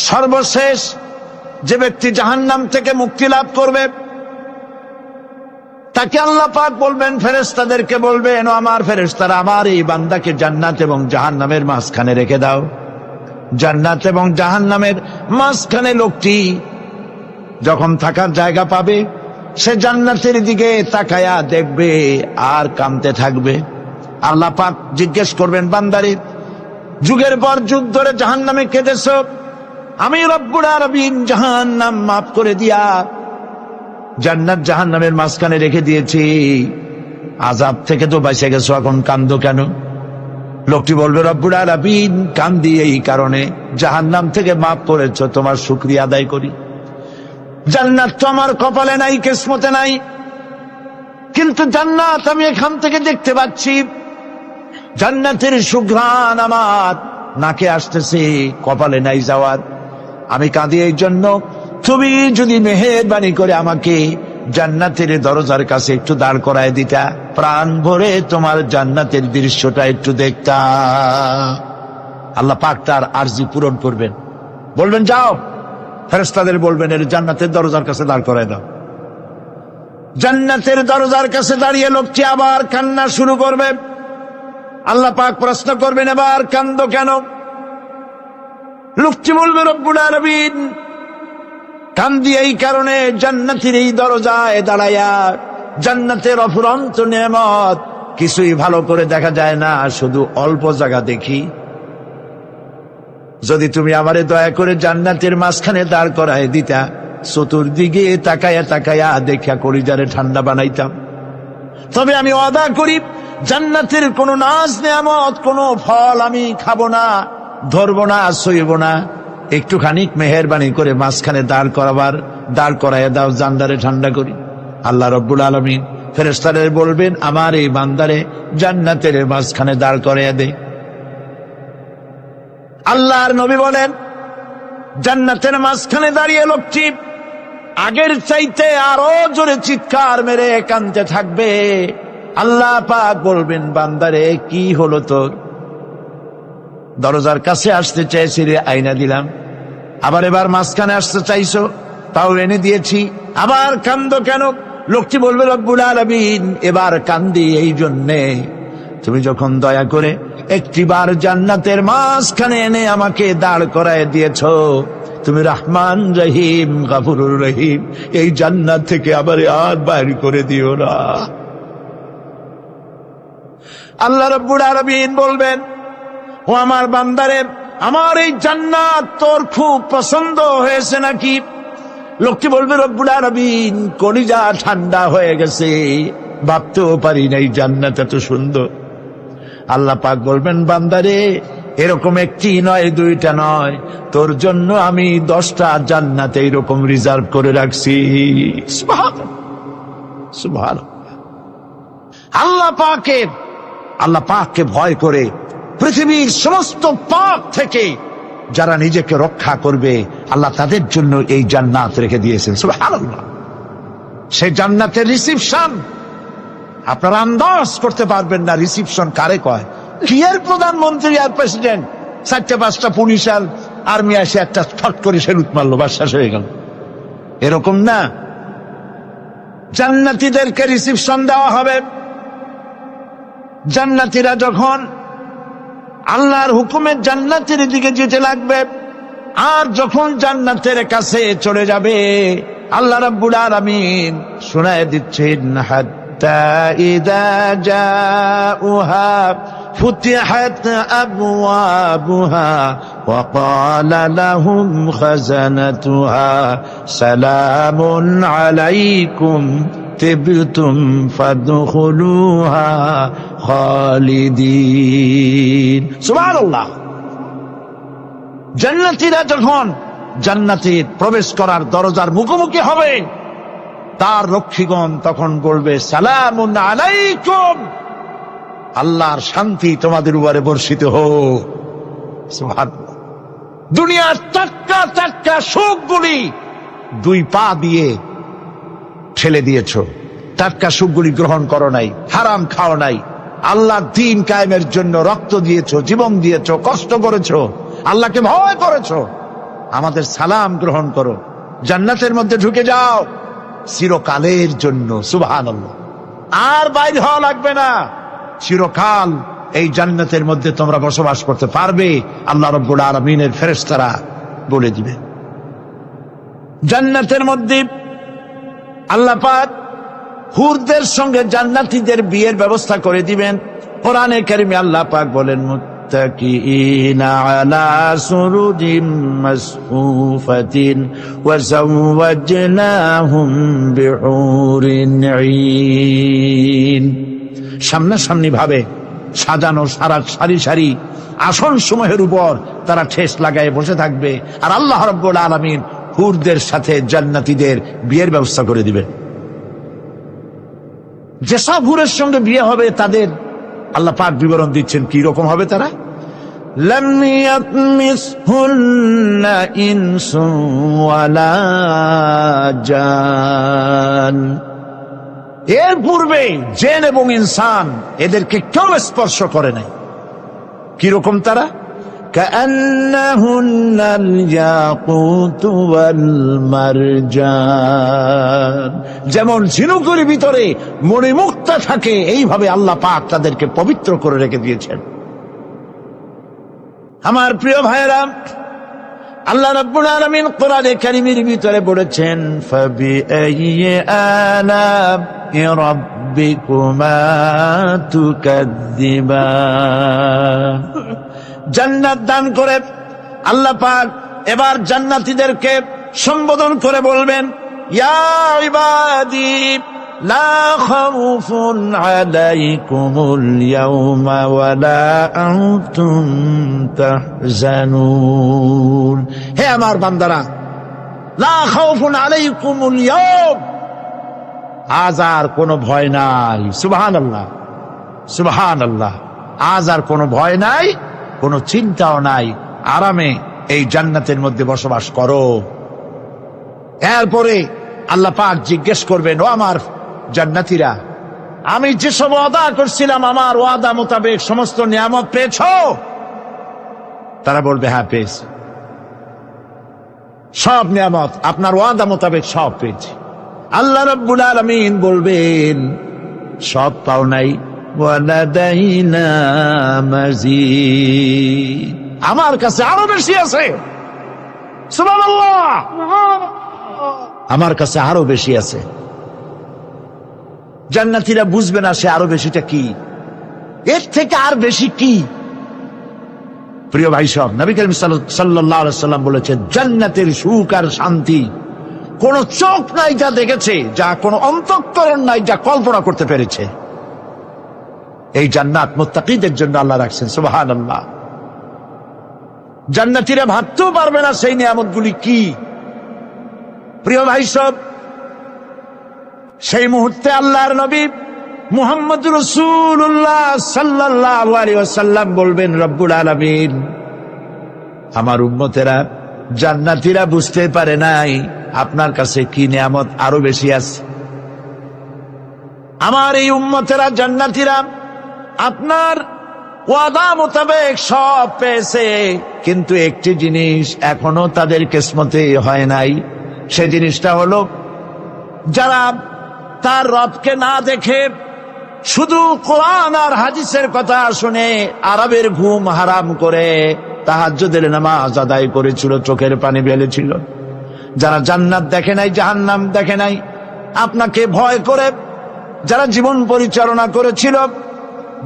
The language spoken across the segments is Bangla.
সর্বশেষ যে ব্যক্তি জাহান্নাম থেকে মুক্তি লাভ করবে তাকে আল্লাহ পাক বলবেন, ফেরেশতাদেরকে বলবেন, ও আমার ফেরেশতারা, আমার এই বান্দাকে জান্নাত এবং জাহান্নামের মাঝখানে রেখে দাও। জান্নাত এবং জাহান্নামের মাঝখানে লোকটি যখন থাকার জায়গা পাবে, সে জান্নাতের দিকে তাকায়া দেখবে আর কাঁদতে থাকবে। আল্লাহ পাক জিজ্ঞেস করবেন, বান্দারে, যুগের পর যুগ ধরে জাহান্নামে কেঁদেছ, আমি রব্বুল আলামিন জাহান্নাম মাফ করে দিয়া জান্নাত জাহান্নামের মাঝখানে রেখে দিয়েছি, আযাব থেকে তো বেঁচে গেছো, এখন কান্দো কেন? লোকটি বলবে, রব্বুল আলামিন, কান্দি এই কারণে, জাহান্নাম থেকে মাফ করেছো, তোমার শুকরিয়া আদায় করি। জান্নাত তো আমার কপালে নাই, কিসমতে নাই, কিন্তু জান্নাত আমি এখান থেকে দেখতে পাচ্ছি, জান্নাতের সুঘ্রাণ আমার নাকে আসতেছে, কপালে নাই যাওয়ার। আমি কাঁদি এই জন্য, তুমি যদি মেহেরবানি করে আমাকে জান্নাতের দরজার কাছে একটু দাঁড় করায় দিতা, প্রাণ ভরে তোমার জান্নাতের দৃশ্যটা একটু দেখতা। আল্লাহ পাক তার আরজি পূরণ করবেন, বলবেন, যাও। ফেরেশতাদের বলবেন, এর জান্নাতের দরজার কাছে দাঁড় করায় দাও। জান্নাতের দরজার কাছে দাঁড়িয়ে লোকটি আবার কান্না শুরু করবে। আল্লাহ পাক প্রশ্ন করবেন, এবার কান্দো কেন? লোকটি বলবে, রব্বুল আলামিন, কান্দি এই কারণে, জান্নাতের এই দরজায় দাঁড়ায়া জান্নাতের অফুরন্ত নেয়ামত কিছুই ভালো করে দেখা যায় না, শুধু অল্প জায়গা দেখি। যদি তুমি আমারে দয়া করে জান্নাতের মাঝখানে দাঁড় করায় দিতা, চতুর্দিকে তাকায়া তাকায়া দেখা কলিজারে ঠান্ডা বানাইতাম। তবে আমি ওয়াদা করি, জান্নাতের কোন নাজ নেয়ামত, কোন ফল আমি খাবো না, ধরবো না, সইব না। একটুখানি মেহেরবানি করে মাঝখানে দাঁড় করাইয়া দাও, জান্নারে ঠান্ডা করি। আল্লাহ রব্বুল আলামিন ফেরেশতাদের বলবেন, আমার এই বান্দারে জান্নাতের মাঝখানে দাঁড় করাইয়া দে। আল্লাহর নবী বলেন, জান্নাতের মাঝখানে দাঁড়িয়ে লোকটি আগের চাইতে আরো জোরে চিৎকার মেরে কাঁদতে থাকবে। আল্লাহ পাক বলবেন, বান্দারে, কি হলো তোর? দরজার কাছে আসতে চাইছি রে, আইনা দিলাম। আবার এবার মাঝখানে আসতে চাইছো, তাও এনে দিয়েছি, আবার কান্দো কেন? লোকটি বলবে, রব্বুল আলামিন, এবার কান্দি এই জন্যে, তুমি যখন দয়া করে একটিবার জান্নাতের মাঝখানে এনে আমাকে দাঁড় করায় দিয়েছো, তুমি রহমান রহিম গফুরুর রহিম, এই জান্নাত থেকে আবার আর বাইর করে দিও না। আল্লাহ রাব্বুল আলামিন বলবেন, ও আমার বান্দারে, আমার এই জান্নাত তোর খুব পছন্দ হয়েছে নাকি? লোকটি বলবে, রব্বুল আলামিন, কলিজা ঠান্ডা হয়ে গেছে, ভাবতেও পারি নাই জান্নাত এত সুন্দর। আল্লাহ পাক বলবেন, বান্দারে, এরকম একটি নয়, দুইটা নয়, তোর জন্য আমি 10টা জান্নাত এইরকম রিজার্ভ করে রাখছি। সুবহানাল্লাহ, সুবহানাল্লাহ। আল্লাহ পাককে ভয় করে পৃথিবীর সমস্ত পাপ থেকে যারা নিজেকে রক্ষা করবে, আল্লাহ তাদের জন্য এই জান্নাত রেখে দিয়েছেন। সুবহানাল্লাহ। সেই জান্নাতের রিসিপশন আপনারা আন্দাজ করতে পারবেন না, রিসিপশন কারে কয়। কি এর প্রধানমন্ত্রী আর প্রেসিডেন্ট, 4-5টা পুলিশ আর আর্মি এসে একটা ফট করে সেলুট মারলো, বাস শেষ হয়ে গেল, এরকম না। জান্নাতীদেরকে রিসিপশন দেওয়া হবে। জান্নাতীরা যখন আল্লাহর হুকুমে জান্নাতের দিকে যেতে লাগবে, আর যখন জান্নাতের কাছে চলে যাবে, আল্লাহ রাব্বুল আলামিন শোনায় দিচ্ছেন, হাত্তা ইযা জাউহা ফুতিহাত আবওয়াবুহা ওয়া ক্বালা লাহুম খাযানাতুহা সালামুন আলাইকুম তিবতুম ফাদখুলুহা খালিদিন। সুবহানাল্লাহ। জান্নাতীরা যখন জান্নাতে প্রবেশ করার দরজার মুখোমুখি হবে, তার রক্ষীগণ তখন বলবে, সালামুন আলাইকুম, আল্লাহর শান্তি তোমাদের উপরে বর্ষিত হোক। সুবহানাল্লাহ। দুনিয়ার টাটকা টাটকা সুখগুলি 2 পা দিয়ে ঠেলে দিয়েছ, টাটকা সুখগুলি গ্রহণ করো নাই, হারাম খাও নাই, আল্লাহর দ্বীন কায়েমের জন্য রক্ত দিয়েছো, জীবন দিয়েছো, কষ্ট করেছো, আল্লাহকে ভয় করেছো। আমাদের সালাম গ্রহণ করো, জান্নাতের মধ্যে ঢুকে যাও চিরকালের জন্য। সুবহানাল্লাহ। আর বাইরে হওয়া লাগবে না, চিরকাল এই জান্নাতের মধ্যে তোমরা বসবাস করতে পারবে, আল্লাহ রাব্বুল আলামিনের ফেরেশতারা বলে দিবে। জান্নাতের মধ্যে আল্লাহ পাক হুরদের সঙ্গে জান্নাতীদের বিয়ের ব্যবস্থা করে দিবেন। কোরআনে কারিমে আল্লাহ পাক বলেন, মুত্তাকিইনা আলা সুরুজিম মাসফুফাতিন ওয়া যাওয়াজনাহুম বিহুরিন ঈন। সামনাসামনি ভাবে সাজানো সারি সারি আসন সমূহের উপর তারা ঠেস লাগায় বসে থাকবে, আর আল্লাহ রাব্বুল আলামিন হুরদের সাথে জান্নাতীদের বিয়ের ব্যবস্থা করে দিবেন। যেসব হুরের সঙ্গে বিয়ে হবে তাদের আল্লাহ পাক বিবরণ দিচ্ছেন কি রকম হবে তারা। লাম ইয়াতমিসহুন্না ইনসুন ওয়ালা জান। এর পূর্বে জিন এবং ইনসান এদেরকে কেউ স্পর্শ করে নাই। কি রকম তারা? কাআন্নাহুন্নাল ইয়াকুতু ওয়াল মারজান। যেমন ঝিনুকের ভিতরে মণিমুক্তা থাকে, এইভাবে আল্লাহ পাক তাদেরকে পবিত্র করে রেখে দিয়েছেন। আমার প্রিয় ভাইরা, আল্লাহ রাব্বুল আলামিন কোরআনে কারীমের ভিতরে বলেছেন, ফাবিআইয়ি আলা'i রাব্বিকুমা তুকাদ্দিবান। জান্নাত দান করে আল্লাহ পাক এবার জান্নাতীদেরকে সম্বোধন করে বলবেন, ইয়া ইবাদি লা খাউফুন আলাইকুমুল ইয়াওমা ওয়ালা আনতুম তাহজানুন। হে আমার বান্দারা, লা খাউফুন আলাইকুমুল ইয়াওম, আজ আর কোনো ভয় নাই। সুবহানাল্লাহ, সুবহানাল্লাহ। আজ আর কোনো ভয় নাই, কোনো চিন্তাও নাই, আরামে এই জান্নাতের মধ্যে বসবাস করো। এরপরে আল্লাহ পাক জিজ্ঞেস করবেন, ও আমার জান্নাতীরা, আমি যেসব ওয়াদা করছিলাম আমার ওয়াদা মোতাবেক সমস্ত নিয়ামত পেয়েছো? তারা বলবে, হ্যাঁ পেয়েছি, সব নিয়ামত আপনার ওয়াদা মোতাবেক সব পেয়েছি। আল্লাহ রাব্বুল আলামিন বলবেন, সব পাও নাই, ওয়ালাদাইনা মাজিদ, আমার কাছে আরো বেশি আছে। সুবহানাল্লাহ, আমার কাছে আরো বেশি আছে। জান্নাতীরা বুঝবে না সে আরো বেশিটা কি, এর থেকে আর বেশি কি। প্রিয় ভাই সব, নবী করিম সাল্লাল্লাহু আলাইহি ওয়াসাল্লাম বলেছেন, জান্নাতের সুখ আর শান্তি কোন চোখ নাই যা দেখেছে, যা কোন অন্তঃকরণ নাই যা কল্পনা করতে পেরেছে। এই জান্নাত মুত্তাকিদের জন্য আল্লাহ রাখছেন। সুবহানাল্লাহ। জান্নাতীরা ভাবতেও পারবে না সেই নিয়ামতগুলি কি। প্রিয় ভাই সব, সেই মুহূর্তে আল্লাহর নবী মুহাম্মদ রাসূলুল্লাহ সাল্লাল্লাহু আলাইহি ওয়াসাল্লাম বলবেন, রব্বুল আলামিন, আমার উম্মতেরা জান্নাতীরা বুঝতে পারে নাই আপনার কাছে কি নিয়ামত আরো বেশি আছে। আমার এই উম্মতেরা জান্নাতীরা আপনার ওয়াদা মোতাবেক সব পেয়েছে, কিন্তু একটি জিনিস এখনো তাদের কিসমতে হয় নাই। সে জিনিসটা হলো, যারা তার রবকে না দেখে শুধু কোরআন আর হাদিসের কথা শুনে আরবের ঘুম হারাম করে তাহাজ্জুদের নামাজ আদায় করেছিল, চোখের পানি ফেলেছিল, যারা জান্নাত দেখে নাই, জাহান্নাম দেখে নাই, আপনাকে ভয় করে যারা জীবন পরিচালনা করেছিল,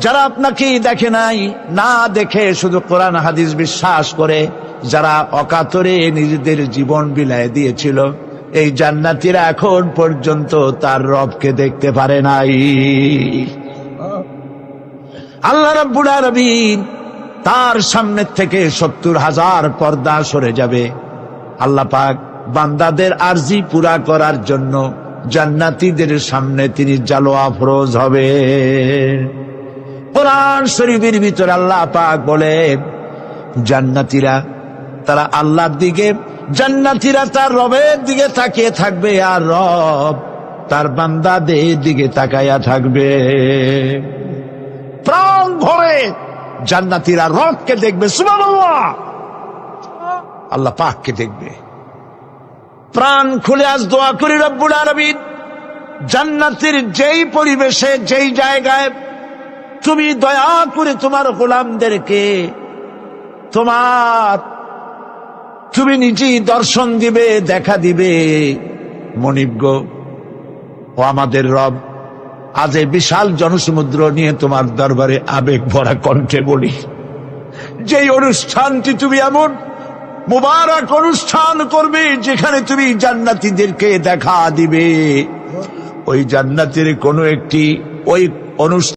যারা আপনাকে দেখে নাই, না দেখে শুধু কোরআন হাদিস বিশ্বাস করে যারা অকাতরে নিজেদের জীবন বিলায় দিয়েছিল, এই জান্নাতীরা এখন পর্যন্ত তার রবকে দেখতে পারে নাই। আল্লাহ রাব্বুল আলামিন তার সামনে থেকে ৭০,০০০ পর্দা সরে যাবে। আল্লাহ পাক বান্দাদের আরজি পুরা করার জন্য জান্নাতীদের সামনে তিনি জালোয়া ফরোজ হবে। কোরআন শরীফের ভিতরে আল্লাহ পাক বলে, জান্নাতীরা তারা আল্লাহর দিকে, জান্নাতীরা তার রবের দিকে তাকিয়ে থাকবে, আর রব তার বান্দাদের দিকে তাকাইয়া থাকবে। প্রাণ ভরে জান্নাতীরা রবকে দেখবে। সুবহানাল্লাহ। আল্লাহ পাককে দেখবে। প্রাণ খুলে আজ দোয়া করি রব্বুল আলামিন, জান্নাতের যেই পরিবেশে যেই জায়গায় তুমি দয়া করে তোমার গোলামদেরকে তুমি নিজেই দর্শন দিবে, দেখা দিবে। মনিব গো, ও আমাদের রব, আজ এই বিশাল জনসমুদ্র নিয়ে তোমার দরবারে আবেগ ভরা কণ্ঠে বলি, যেই অনুষ্ঠানটি তুমি এমন মুবারক অনুষ্ঠান করবে যেখানে তুমি জান্নাতীদেরকে দেখা দিবে, ওই জান্নাতের কোনো একটি ওই অনুষ্ঠান